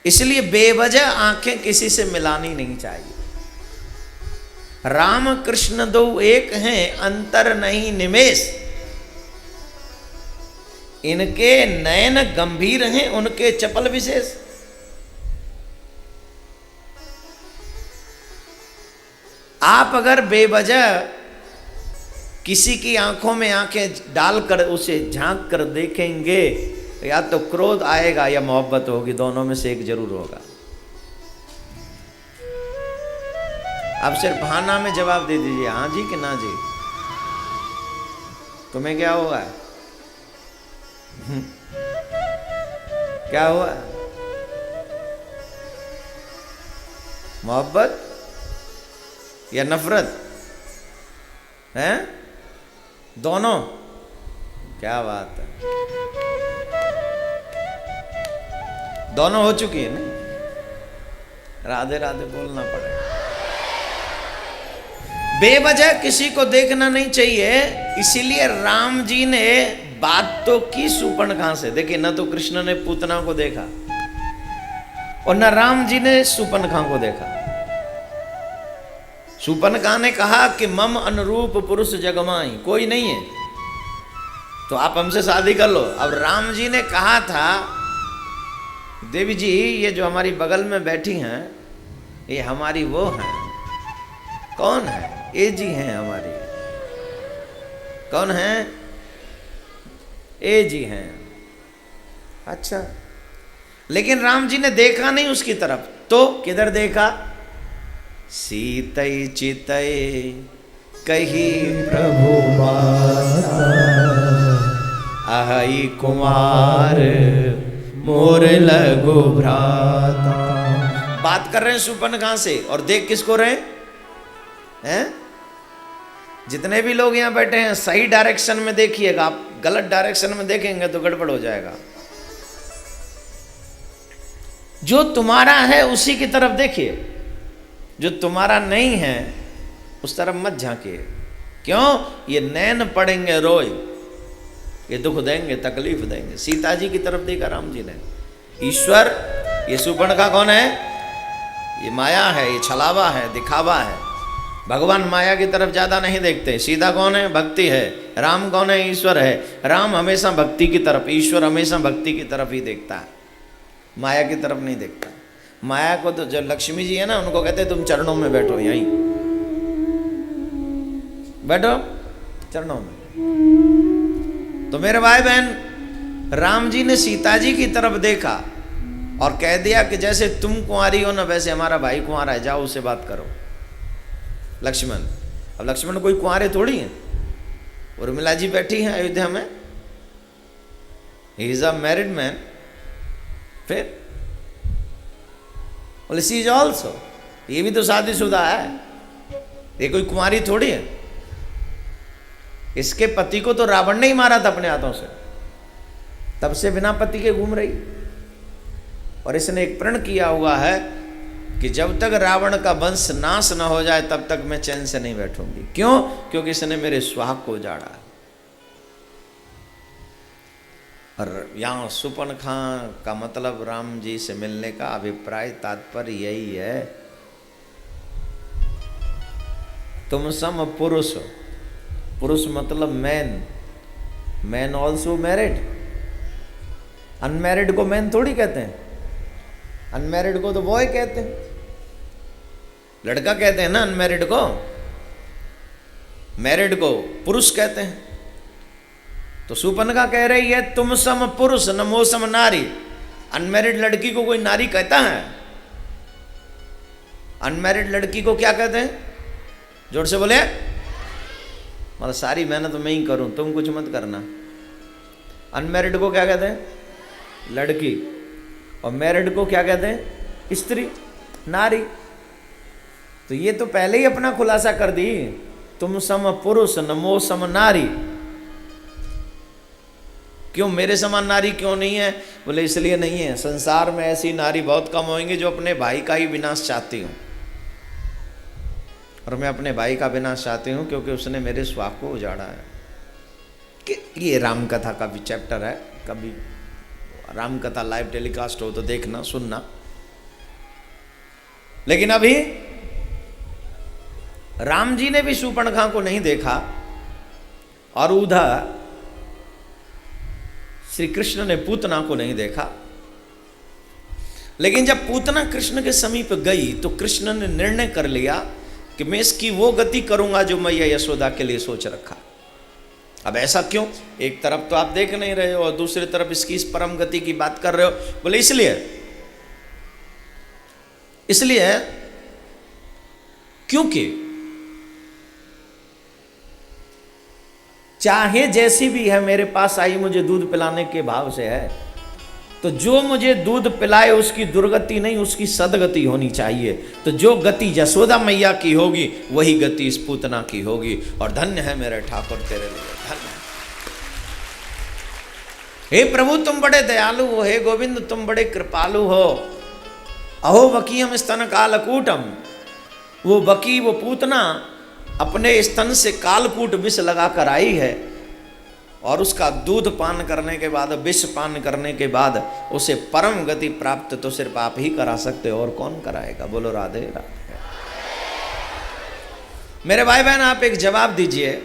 इसलिए बेवजह आंखें किसी से मिलानी नहीं चाहिए। राम कृष्ण दो एक हैं, अंतर नहीं निमेष। इनके नयन गंभीर हैं, उनके चपल विशेष। आप अगर बेवजह किसी की आंखों में आंखें डालकर उसे झांक कर देखेंगे, या तो क्रोध आएगा या मोहब्बत होगी, दोनों में से एक जरूर होगा। आप सिर्फ हाँ ना में जवाब दे दीजिए, हाँ जी कि ना जी। तुम्हें क्या हुआ है? क्या हुआ? मोहब्बत या नफरत है? दोनों? क्या बात है, दोनों हो चुकी है ना। राधे राधे बोलना पड़ेगा। बेवजह किसी को देखना नहीं चाहिए, इसीलिए राम जी ने बात तो की शूर्पणखा से। देखिए, न तो कृष्ण ने पूतना को देखा और न राम जी ने शूर्पणखा को देखा। शूर्पणखा ने कहा कि मम अनुरूप पुरुष जगमाई, कोई नहीं है तो आप हमसे शादी कर लो। अब राम जी ने कहा था, देवी जी ये जो हमारी बगल में बैठी हैं ये हमारी वो हैं। कौन है? ये जी हैं हमारी। कौन है? ये जी हैं। अच्छा, लेकिन राम जी ने देखा नहीं उसकी तरफ, तो किधर देखा? सीतई चितई कही प्रभु माता, आहई कुमार मोर लगो भ्राता। बात कर रहे हैं शूर्पणखा से, और देख किसको रहे हैं? जितने भी लोग यहां बैठे हैं सही डायरेक्शन में देखिएगा, आप गलत डायरेक्शन में देखेंगे तो गड़बड़ हो जाएगा। जो तुम्हारा है उसी की तरफ देखिए, जो तुम्हारा नहीं है उस तरफ मत झांकिए। क्यों? ये नैन पड़ेंगे रोए, ये दुख देंगे, तकलीफ देंगे। सीता जी की तरफ देखा राम जी ने। ईश्वर, ये शूर्पणखा कौन है? ये माया है, ये छलावा है, दिखावा है। भगवान माया की तरफ ज्यादा नहीं देखते। सीता कौन है? भक्ति है। राम कौन है? ईश्वर है। राम हमेशा भक्ति की तरफ, ईश्वर हमेशा भक्ति की तरफ ही देखता है, माया की तरफ नहीं देखता। माया को तो जो लक्ष्मी जी है ना, उनको कहते तुम चरणों में बैठो, यहीं बैठो चरणों में। तो मेरे भाई बहन, राम जी ने सीता जी की तरफ देखा और कह दिया कि जैसे तुम कुंवारी हो ना, वैसे हमारा भाई कुंवारा है, जाओ उससे बात करो। लक्ष्मण, अब लक्ष्मण कोई कुंवारे थोड़ी हैं। उर्मिला जी बैठी हैं अयोध्या में, he is a married man. फिर बोले सी इज ऑल्सो, ये भी तो शादीशुदा है, ये कोई कुंवारी थोड़ी है। इसके पति को तो रावण ने ही मारा था अपने हाथों से, तब से बिना पति के घूम रही। और इसने एक प्रण किया हुआ है कि जब तक रावण का वंश नाश न हो जाए तब तक मैं चैन से नहीं बैठूंगी। क्यों? क्योंकि इसने मेरे सुहाग को उजाड़ा है। और यहाँ शूर्पणखा का मतलब राम जी से मिलने का अभिप्राय तात्पर्य यही है, तुम सम पुरुष। पुरुष मतलब man, man also married. Unmarried को मैन थोड़ी कहते हैं, अनमैरिड को तो बॉय कहते हैं, लड़का कहते हैं ना अनमैरिड को। मैरिड को पुरुष कहते हैं। तो शूर्पणखा कह रही है तुम सम पुरुष नमो सम नारी। अनमैरिड लड़की को कोई नारी कहता है? अनमैरिड लड़की को क्या कहते हैं? जोर से बोले। मतलब सारी मेहनत मैं ही करूं, तुम कुछ मत करना। अनमैरिड को क्या कहते हैं? लड़की। और मैरिड को क्या कहते हैं? स्त्री, नारी। तो ये तो पहले ही अपना खुलासा कर दी, तुम सम पुरुष नमो सम नारी। क्यों मेरे समान नारी क्यों नहीं है? बोले इसलिए नहीं है, संसार में ऐसी नारी बहुत कम होंगी जो अपने भाई का ही विनाश चाहती हूँ, और मैं अपने भाई का विनाश चाहती हूँ क्योंकि उसने मेरे स्वाग को उजाड़ा है। कि ये राम कथा का भी चैप्टर है, कभी राम कथा लाइव टेलीकास्ट हो तो देखना सुनना, लेकिन अभी राम जी ने भी शूर्पणखा को नहीं देखा और उधर श्री कृष्ण ने पूतना को नहीं देखा। लेकिन जब पूतना कृष्ण के समीप गई तो कृष्ण ने निर्णय कर लिया कि मैं इसकी वो गति करूंगा जो मैया यशोदा के लिए सोच रखा। अब ऐसा क्यों? एक तरफ तो आप देख नहीं रहे हो और दूसरी तरफ इसकी इस परम गति की बात कर रहे हो। बोले इसलिए क्योंकि चाहे जैसी भी है मेरे पास आई, मुझे दूध पिलाने के भाव से है, तो जो मुझे दूध पिलाए उसकी दुर्गति नहीं, उसकी सदगति होनी चाहिए। तो जो गति यशोदा मैया की होगी वही गति इस पूतना की होगी। और धन्य है मेरे ठाकुर तेरे लिए, धन्य है। हे प्रभु तुम बड़े दयालु हो, हे गोविंद तुम बड़े कृपालु हो। अहो बकीयम स्तन कालकूटम, वो बकी वो पूतना अपने स्तन से कालकूट विष लगाकर आई है और उसका दूध पान करने के बाद, विष पान करने के बाद उसे परम गति प्राप्त तो सिर्फ आप ही करा सकते हो, और कौन कराएगा? बोलो राधे राधे। मेरे भाई बहन आप एक जवाब दीजिए,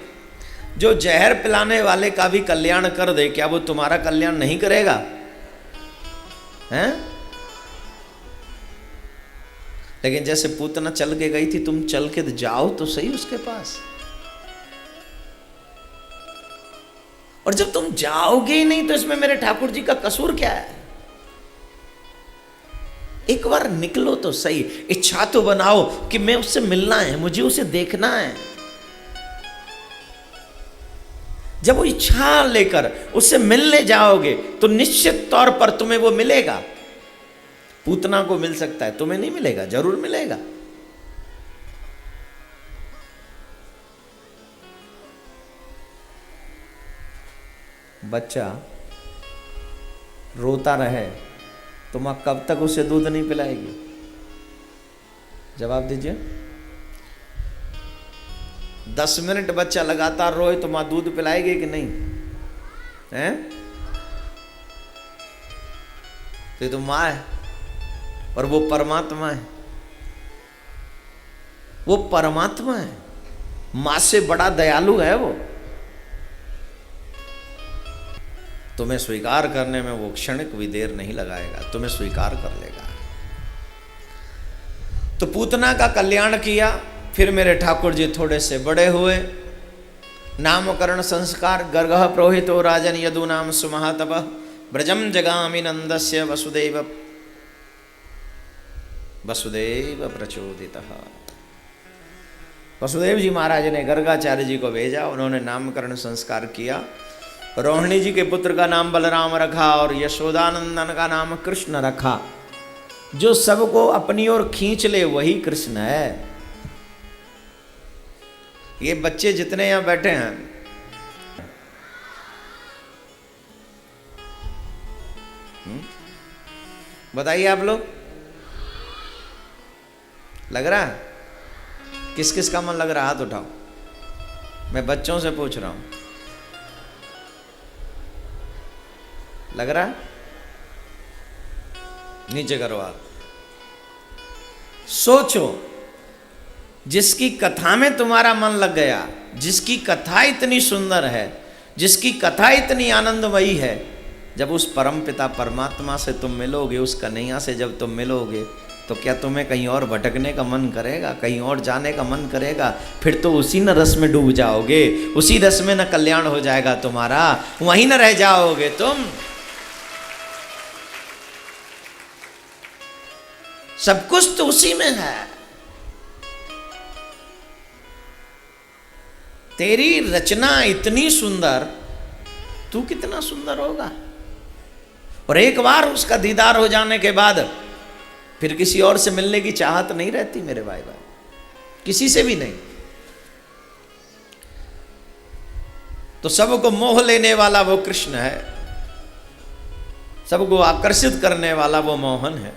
जो जहर पिलाने वाले का भी कल्याण कर दे, क्या वो तुम्हारा कल्याण नहीं करेगा? हैं? लेकिन जैसे पूतना चल के गई थी, तुम चल के जाओ तो सही उसके पास। और जब तुम जाओगे ही नहीं तो इसमें मेरे ठाकुर जी का कसूर क्या है? एक बार निकलो तो सही, इच्छा तो बनाओ कि मैं उससे मिलना है, मुझे उसे देखना है। जब वो इच्छा लेकर उससे मिलने जाओगे तो निश्चित तौर पर तुम्हें वो मिलेगा। पूतना को मिल सकता है, तुम्हें नहीं मिलेगा? जरूर मिलेगा। बच्चा रोता रहे तो मां कब तक उसे दूध नहीं पिलाएगी? जवाब दीजिए। 10 मिनट बच्चा लगातार रोए तो मां दूध पिलाएगी कि नहीं? हैं? तो ये तो मां है और वो परमात्मा है। वो परमात्मा है, मां से बड़ा दयालु है वो। तुम्हें स्वीकार करने में वो क्षणिक भी देर नहीं लगाएगा, तुम्हें स्वीकार कर लेगा। तो पूतना का कल्याण किया। फिर मेरे ठाकुर जी थोड़े से बड़े हुए, नामकरण संस्कार गर्गः प्रोहितो राजन यदूनाम सुमहातप ब्रजम जगामि नंदस्य वसुदेव प्रचोदितः। वसुदेव जी महाराज ने गर्गाचार्य जी को भेजा, उन्होंने नामकरण संस्कार किया। रोहिणी जी के पुत्र का नाम बलराम रखा और यशोदानंदन का नाम कृष्ण रखा। जो सबको अपनी ओर खींच ले वही कृष्ण है। ये बच्चे जितने यहां बैठे हैं, बताइए आप लोग, लग रहा है? किस किस का मन लग रहा है? हाथ उठाओ। मैं बच्चों से पूछ रहा हूं, लग रहा है? नीचे करो हाथ। सोचो, जिसकी कथा में तुम्हारा मन लग गया, जिसकी कथा इतनी सुंदर है, जिसकी कथा इतनी आनंदमयी है, जब उस परम पिता परमात्मा से तुम मिलोगे, उस कन्हैया से जब तुम मिलोगे, तो क्या तुम्हें कहीं और भटकने का मन करेगा? कहीं और जाने का मन करेगा? फिर तो उसी न रस में डूब जाओगे, उसी रस में न कल्याण हो जाएगा तुम्हारा, वहीं न रह जाओगे तुम। सब कुछ तो उसी में है। तेरी रचना इतनी सुंदर, तू कितना सुंदर होगा। और एक बार उसका दीदार हो जाने के बाद फिर किसी और से मिलने की चाहत नहीं रहती मेरे भाई भाई, किसी से भी नहीं। तो सबको मोह लेने वाला वो कृष्ण है, सबको आकर्षित करने वाला वो मोहन है।